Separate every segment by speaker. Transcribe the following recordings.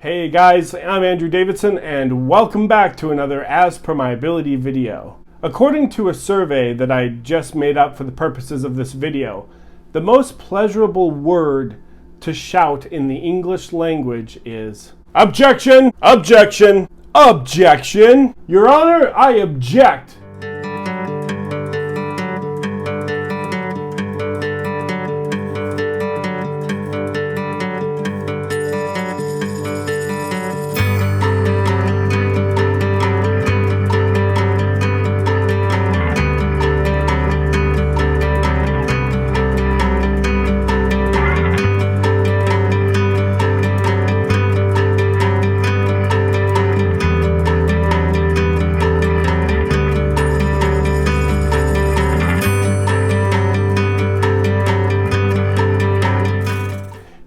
Speaker 1: Hey guys, I'm Andrew Davidson and welcome back to another As Per My Ability video. According to a survey that I just made up for the purposes of this video, the most pleasurable word to shout in the English language is objection, objection, objection. Your Honor, I object.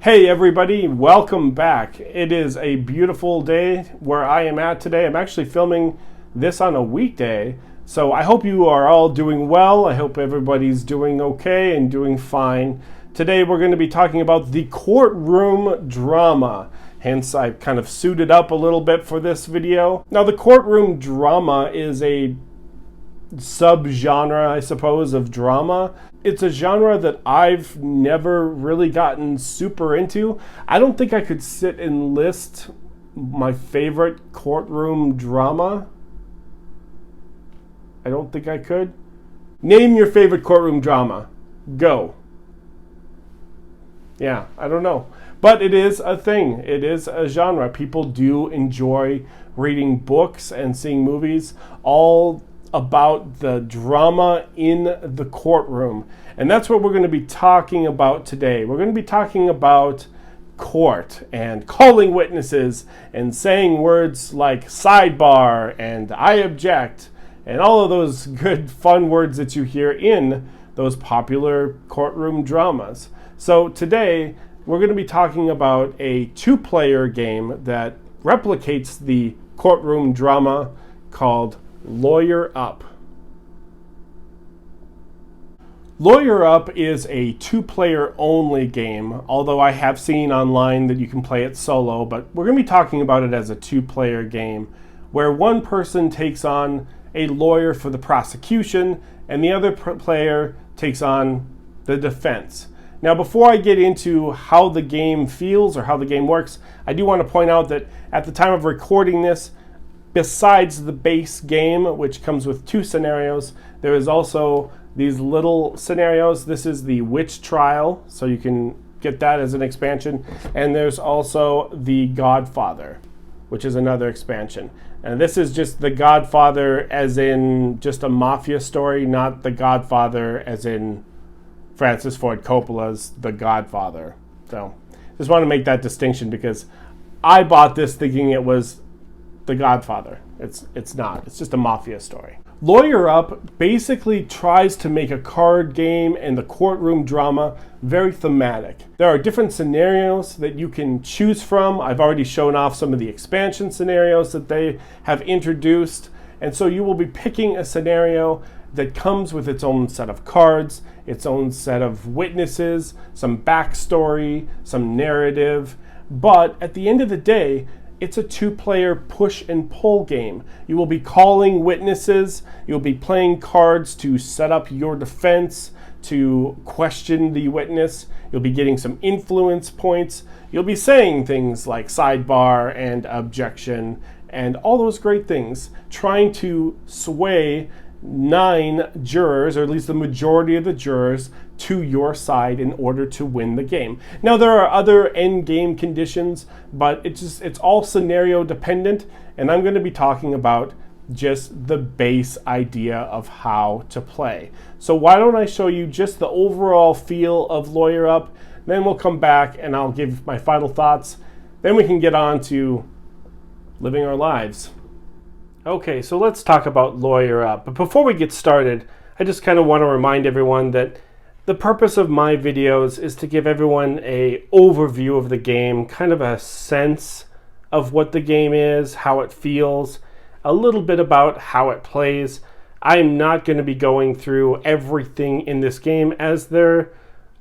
Speaker 1: Hey everybody, welcome back. It is a beautiful day where I am at today. I'm actually filming this on a weekday, so I hope you are all doing well. I hope everybody's doing okay and doing fine. Today we're going to be talking about the courtroom drama. Hence, I've kind of suited up a little bit for this video. Now, the courtroom drama is a subgenre, I suppose, of drama. It's a genre that I've never really gotten super into. I don't think I could sit and list my favorite courtroom drama. I don't think I could. Name your favorite courtroom drama. Go. Yeah, I don't know. But it is a thing. It is a genre. People do enjoy reading books and seeing movies all about the drama in the courtroom. And that's what we're going to be talking about today. We're going to be talking about court and calling witnesses and saying words like sidebar and I object and all of those good fun words that you hear in those popular courtroom dramas. So today we're going to be talking about a two-player game that replicates the courtroom drama called Lawyer Up. Lawyer Up is a two-player only game, although I have seen online that you can play it solo, but we're going to be talking about it as a two-player game where one person takes on a lawyer for the prosecution and the other player takes on the defense. Now, before I get into how the game feels or how the game works, I do want to point out that at the time of recording this, besides the base game, which comes with two scenarios, there is also these little scenarios. This is the witch trial, so you can get that as an expansion. And there's also the Godfather, which is another expansion. And this is just the Godfather as in just a mafia story, not the Godfather as in Francis Ford Coppola's The Godfather. So just want to make that distinction because I bought this thinking it was The Godfather. It's not. It's just a mafia story. Lawyer Up basically tries to make a card game and the courtroom drama very thematic. There are different scenarios that you can choose from. I've already shown off some of the expansion scenarios that they have introduced. And so you will be picking a scenario that comes with its own set of cards, its own set of witnesses, some backstory, some narrative. But at the end of the day, it's a two-player push and pull game. You will be calling witnesses, you'll be playing cards to set up your defense, to question the witness, you'll be getting some influence points, you'll be saying things like sidebar and objection and all those great things, trying to sway 9 jurors, or at least the majority of the jurors, to your side in order to win the game. Now, there are other end game conditions, but it's all scenario dependent, and I'm going to be talking about just the base idea of how to play. So why don't I show you just the overall feel of Lawyer Up, then we'll come back and I'll give my final thoughts, then we can get on to living our lives. Okay, so let's talk about Lawyer Up. But before we get started, I just kind of want to remind everyone that the purpose of my videos is to give everyone an overview of the game, kind of a sense of what the game is, how it feels, a little bit about how it plays. I'm not going to be going through everything in this game as there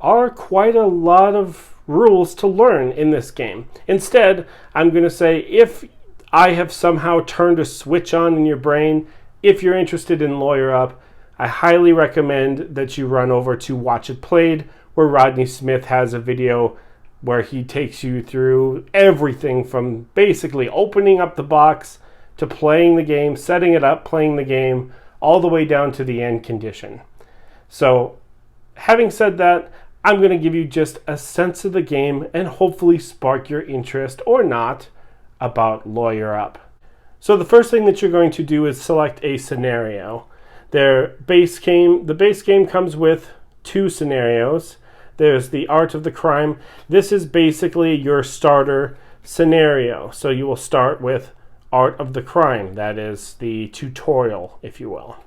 Speaker 1: are quite a lot of rules to learn in this game. Instead, I'm going to say if I have somehow turned a switch on in your brain, if you're interested in Lawyer Up, I highly recommend that you run over to Watch It Played, where Rodney Smith has a video where he takes you through everything from basically opening up the box to playing the game, setting it up, playing the game, all the way down to the end condition. So, having said that, I'm going to give you just a sense of the game and hopefully spark your interest or not about Lawyer Up. So the first thing that you're going to do is select a scenario. The base game comes with 2 scenarios. There's the art of the crime. This is basically your starter scenario. So you will start with art of the crime. That is the tutorial, if you will.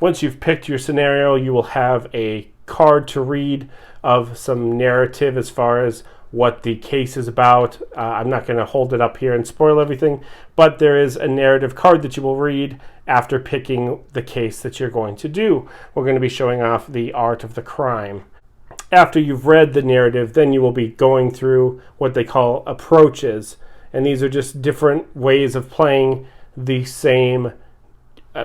Speaker 1: Once you've picked your scenario, you will have a card to read of some narrative as far as what the case is about. I'm not going to hold it up here and spoil everything, but there is a narrative card that you will read after picking the case that you're going to do. We're going to be showing off the art of the crime. After you've read the narrative, then you will be going through what they call approaches, and these are just different ways of playing the same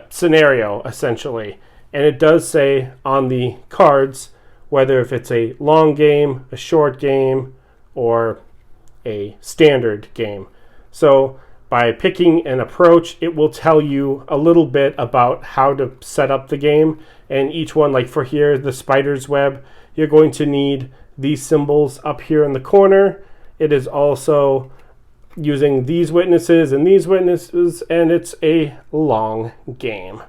Speaker 1: scenario, essentially. And it does say on the cards whether if it's a long game, a short game, or a standard game. So by picking an approach, it will tell you a little bit about how to set up the game. And each one, like for here, the spider's web, you're going to need these symbols up here in the corner. It is also using these witnesses, and it's a long game.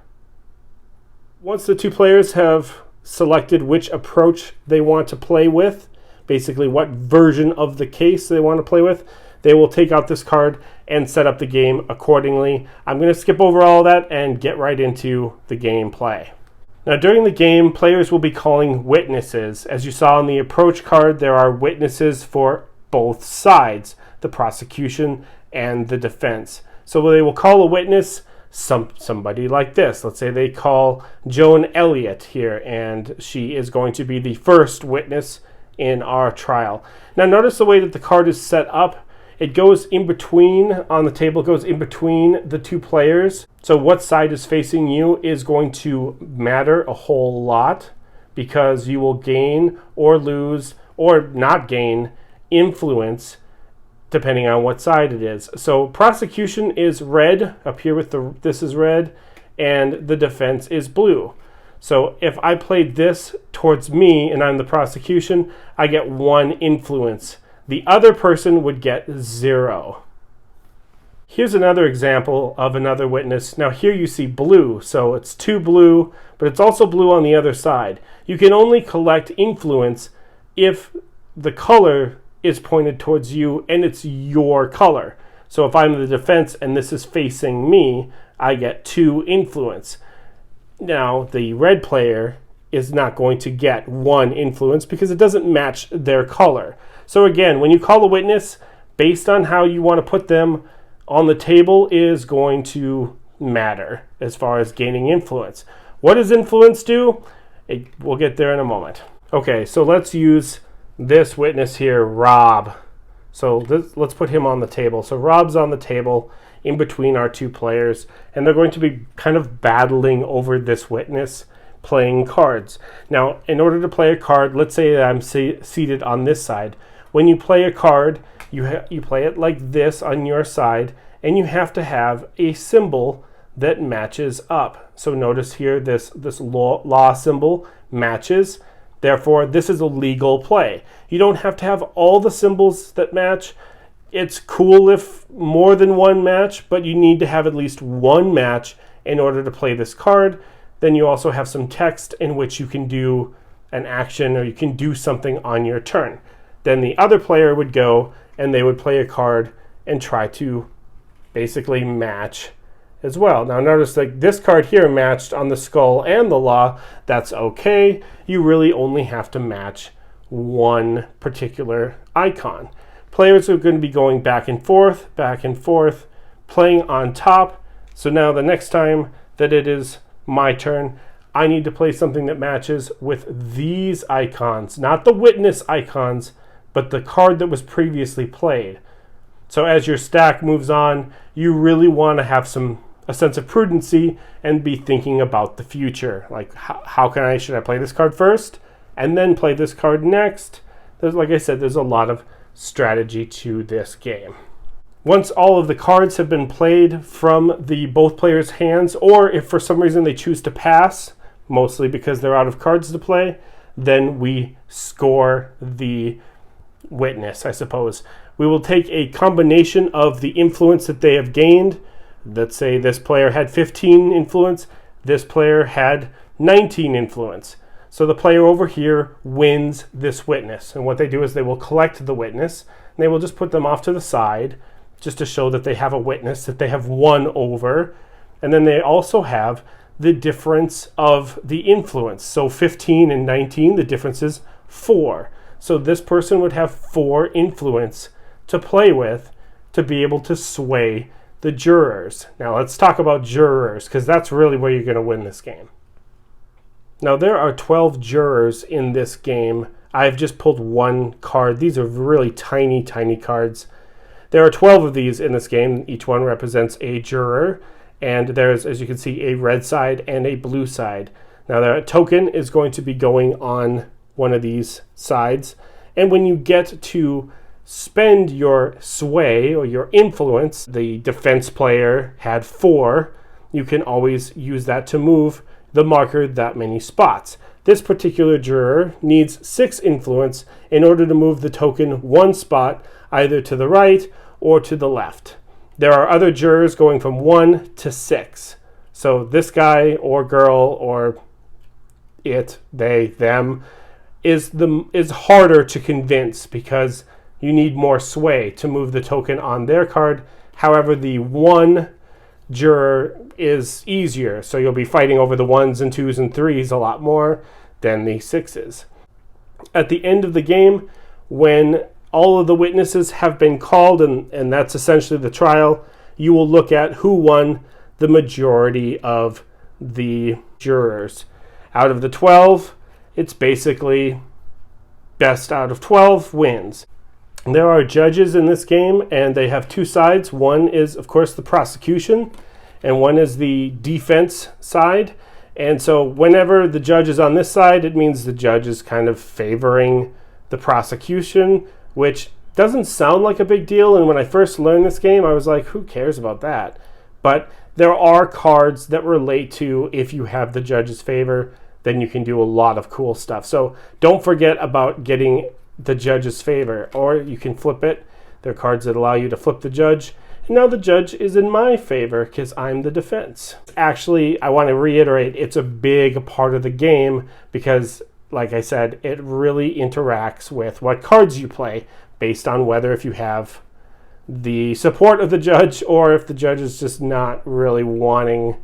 Speaker 1: Once the 2 players have selected which approach they want to play with, basically what version of the case they want to play with, they will take out this card and set up the game accordingly. I'm going to skip over all that and get right into the gameplay. Now, during the game, players will be calling witnesses. As you saw on the approach card, there are witnesses for both sides, the prosecution and the defense. So they will call a witness somebody like this. Let's say they call Joan Elliott here, and she is going to be the first witness in our trial. Now notice the way that the card is set up. It goes in between, on the table, goes in between the 2 players. So what side is facing you is going to matter a whole lot, because you will gain or lose or not gain influence depending on what side it is. So prosecution is red up here with this is red, and the defense is blue. So if I played this towards me and I'm the prosecution, I get 1 influence. The other person would get 0. Here's another example of another witness. Now here you see blue, so it's 2 blue, but it's also blue on the other side. You can only collect influence if the color is pointed towards you and it's your color. So if I'm the defense and this is facing me, I get 2 influence. Now the red player is not going to get 1 influence because it doesn't match their color. So again, when you call a witness, based on how you want to put them on the table is going to matter as far as gaining influence. What does influence do? We'll get there in a moment. Okay, so let's use this witness here, Rob. So let's put him on the table. So Rob's on the table in between our 2 players, and they're going to be kind of battling over this witness, playing cards. Now, in order to play a card, let's say that I'm seated on this side. When you play a card, you play it like this on your side, and you have to have a symbol that matches up. So notice here this law symbol matches. Therefore, this is a legal play. You don't have to have all the symbols that match. It's cool if more than 1 match, but you need to have at least 1 match in order to play this card. Then you also have some text in which you can do an action or you can do something on your turn. Then the other player would go and they would play a card and try to basically match as well. Now notice that this card here matched on the skull and the law. That's okay. You really only have to match 1 particular icon. Players are going to be going back and forth, playing on top. So now the next time that it is my turn, I need to play something that matches with these icons, not the witness icons, but the card that was previously played. So as your stack moves on, you really want to have a sense of prudency and be thinking about the future. Like, should I play this card first and then play this card next? Like I said, there's a lot of strategy to this game. Once all of the cards have been played from both players' hands, or if for some reason they choose to pass, mostly because they're out of cards to play, then we score the witness, I suppose. We will take a combination of the influence that they have gained. Let's say this player had 15 influence, this player had 19 influence. So the player over here wins this witness. And what they do is they will collect the witness, and they will just put them off to the side, just to show that they have a witness that they have won over. And then they also have the difference of the influence. So 15 and 19, the difference is 4. So this person would have 4 influence to play with to be able to sway the jurors. Now let's talk about jurors, because that's really where you're going to win this game. Now there are 12 jurors in this game. I've just pulled one card. These are really tiny, tiny cards. There are 12 of these in this game. Each one represents a juror, and there's, as you can see, a red side and a blue side. Now the token is going to be going on one of these sides, and when you get to spend your sway or your influence, the defense player had 4, you can always use that to move the marker that many spots. This particular juror needs 6 influence in order to move the token 1 spot, either to the right or to the left. There are other jurors going from 1 to 6. So this guy or girl or it, they, them, is harder to convince because you need more sway to move the token on their card. However, the 1 juror is easier, so you'll be fighting over the 1s and 2s and 3s a lot more than the 6s. At the end of the game, when all of the witnesses have been called, and that's essentially the trial, you will look at who won the majority of the jurors. Out of the 12, it's basically best out of 12 wins. There are judges in this game, and they have 2 sides. One is, of course, the prosecution, and one is the defense side. And so whenever the judge is on this side, it means the judge is kind of favoring the prosecution, which doesn't sound like a big deal. And when I first learned this game, I was like, who cares about that? But there are cards that relate to if you have the judge's favor, then you can do a lot of cool stuff. So don't forget about getting the judge's favor, or you can flip it. There are cards that allow you to flip the judge. And now the judge is in my favor because I'm the defense. Actually, I want to reiterate, it's a big part of the game because, like I said, it really interacts with what cards you play based on whether if you have the support of the judge or if the judge is just not really wanting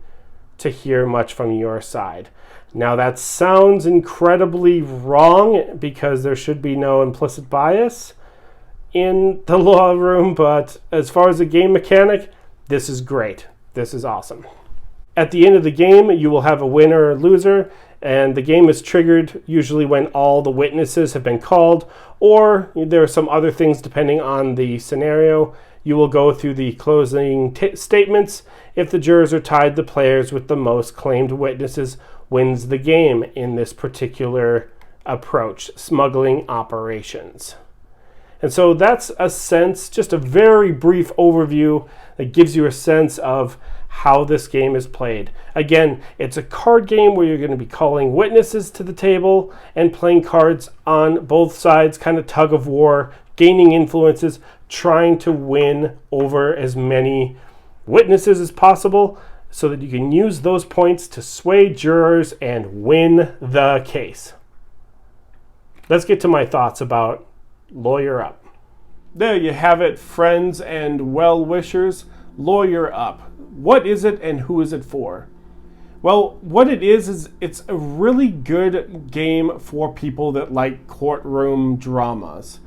Speaker 1: to hear much from your side. Now that sounds incredibly wrong because there should be no implicit bias in the law room, but as far as a game mechanic, this is great. This is awesome. At the end of the game, you will have a winner or loser, and the game is triggered usually when all the witnesses have been called, or there are some other things depending on the scenario. You will go through the closing statements. If the jurors are tied, the players with the most claimed witnesses wins the game in this particular approach, smuggling operations. And so that's a sense, just a very brief overview that gives you a sense of how this game is played. Again, it's a card game where you're going to be calling witnesses to the table and playing cards on both sides, kind of tug of war, gaining influences, trying to win over as many witnesses as possible so that you can use those points to sway jurors and win the case. Let's get to my thoughts about Lawyer Up. There you have it, friends and well-wishers. Lawyer Up. What is it and who is it for? Well, what it is it's a really good game for people that like courtroom dramas.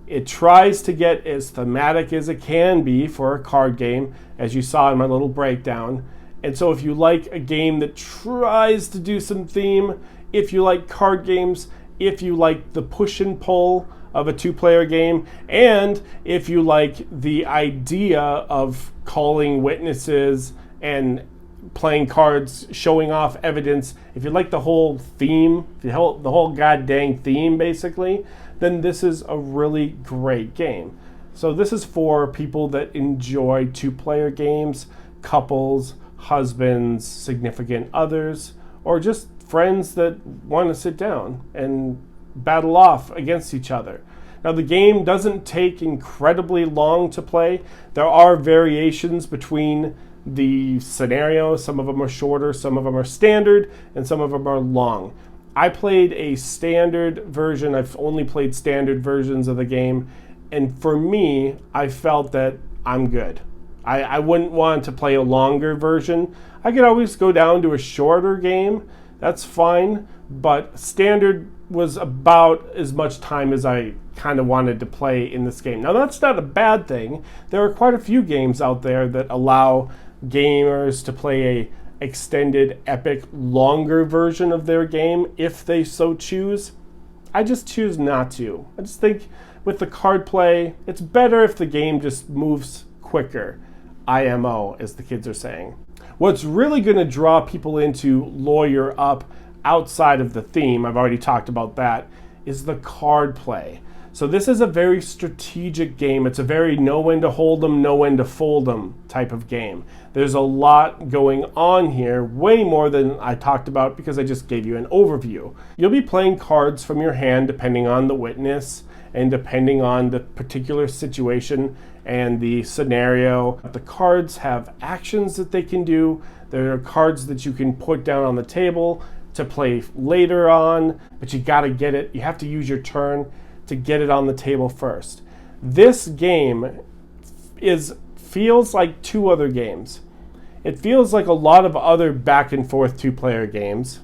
Speaker 1: It tries to get as thematic as it can be for a card game, as you saw in my little breakdown. And so if you like a game that tries to do some theme, if you like card games, if you like the push and pull of a two-player game, and if you like the idea of calling witnesses and playing cards, showing off evidence, if you like the whole theme, the whole goddamn theme basically, then this is a really great game. So this is for people that enjoy two-player games, couples, husbands, significant others, or just friends that want to sit down and battle off against each other. Now the game doesn't take incredibly long to play. There are variations between the scenarios. Some of them are shorter, some of them are standard, and some of them are long. I played a standard version. I've only played standard versions of the game, and for me, I felt that I'm good. I wouldn't want to play a longer version. I could always go down to a shorter game. That's fine, but standard was about as much time as I kind of wanted to play in this game. Now that's not a bad thing. There are quite a few games out there that allow gamers to play a extended, epic, longer version of their game if they so choose. I just choose not to. I just think with the card play, it's better if the game just moves quicker. IMO, as the kids are saying. What's really going to draw people into Lawyer Up outside of the theme, I've already talked about that, is the card play. So this is a very strategic game. It's a very know when to hold 'em, know when to fold 'em type of game. There's a lot going on here, way more than I talked about because I just gave you an overview. You'll be playing cards from your hand depending on the witness and depending on the particular situation and the scenario. The cards have actions that they can do. There are cards that you can put down on the table to play later on, but you gotta get it. You have to use your turn to get it on the table first. This game feels like two other games. It feels like a lot of other back and forth two-player games.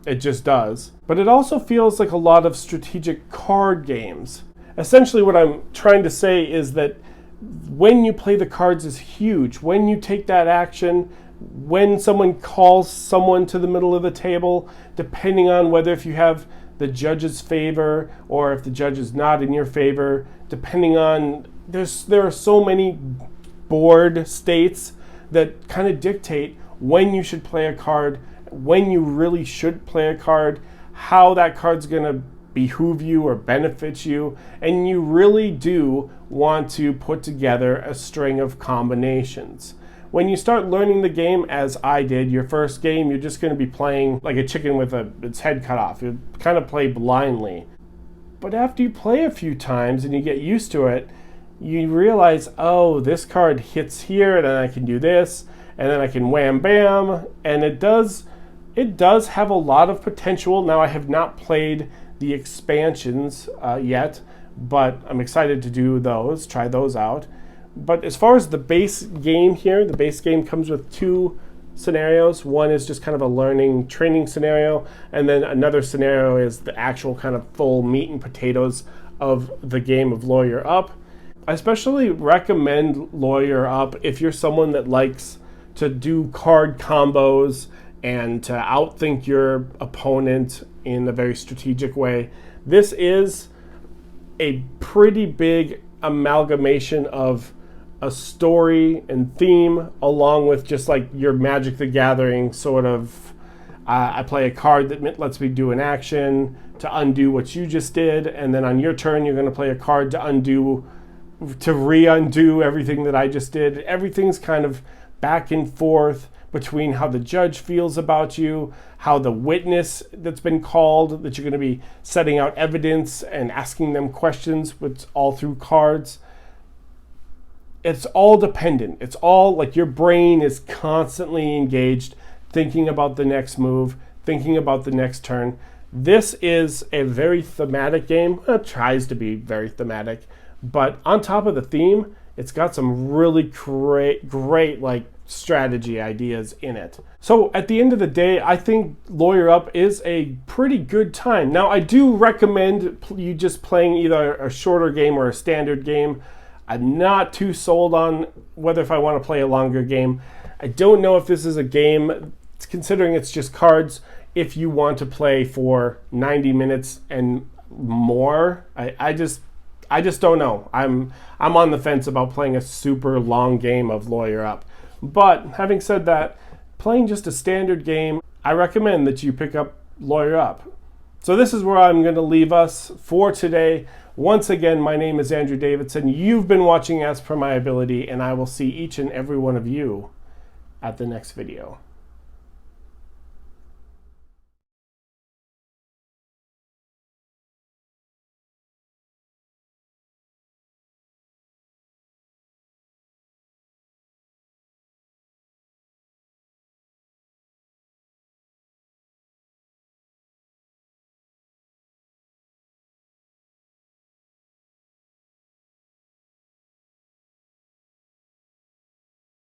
Speaker 1: It just does. But it also feels like a lot of strategic card games. Essentially what I'm trying to say is that when you play the cards is huge. When you take that action, when someone calls someone to the middle of the table, depending on whether if you have the judge's favor or if the judge is not in your favor, depending on, there are so many board states that kind of dictate when you should play a card, when you really should play a card, how that card's going to behoove you or benefit you, and you really do want to put together a string of combinations. When you start learning the game, as I did, your first game, you're just going to be playing like a chicken with its head cut off. You kind of play blindly. But after you play a few times and you get used to it, you realize, oh, this card hits here, and then I can do this, and then I can wham bam, and it does have a lot of potential. Now I have not played the expansions yet, but I'm excited to do those, try those out. But as far as the base game here, the base game comes with two scenarios. One is just kind of a learning training scenario, and then another scenario is the actual kind of full meat and potatoes of the game of Lawyer Up. I especially recommend Lawyer Up if you're someone that likes to do card combos and to outthink your opponent in a very strategic way. This is a pretty big amalgamation of a story and theme along with just like your Magic the Gathering sort of, I play a card that lets me do an action to undo what you just did, and then on your turn you're going to play a card to re-undo everything that I just did. Everything's kind of back and forth between how the judge feels about you, how the witness that's been called, that you're going to be setting out evidence and asking them questions, with all through cards. It's all dependent. It's all like your brain is constantly engaged, thinking about the next move, thinking about the next turn. This is a very thematic game. It tries to be very thematic, but on top of the theme, it's got some really great like strategy ideas in it. So at the end of the day, I think Lawyer Up is a pretty good time. Now, I do recommend you just playing either a shorter game or a standard game. I'm not too sold on whether if I want to play a longer game. I don't know if this is a game, considering it's just cards, if you want to play for 90 minutes and more. I just don't know. I'm on the fence about playing a super long game of Lawyer Up. But having said that, playing just a standard game, I recommend that you pick up Lawyer Up. So this is where I'm going to leave us for today. Once again, my name is Andrew Davidson. You've been watching As Per My Ability, and I will see each and every one of you at the next video.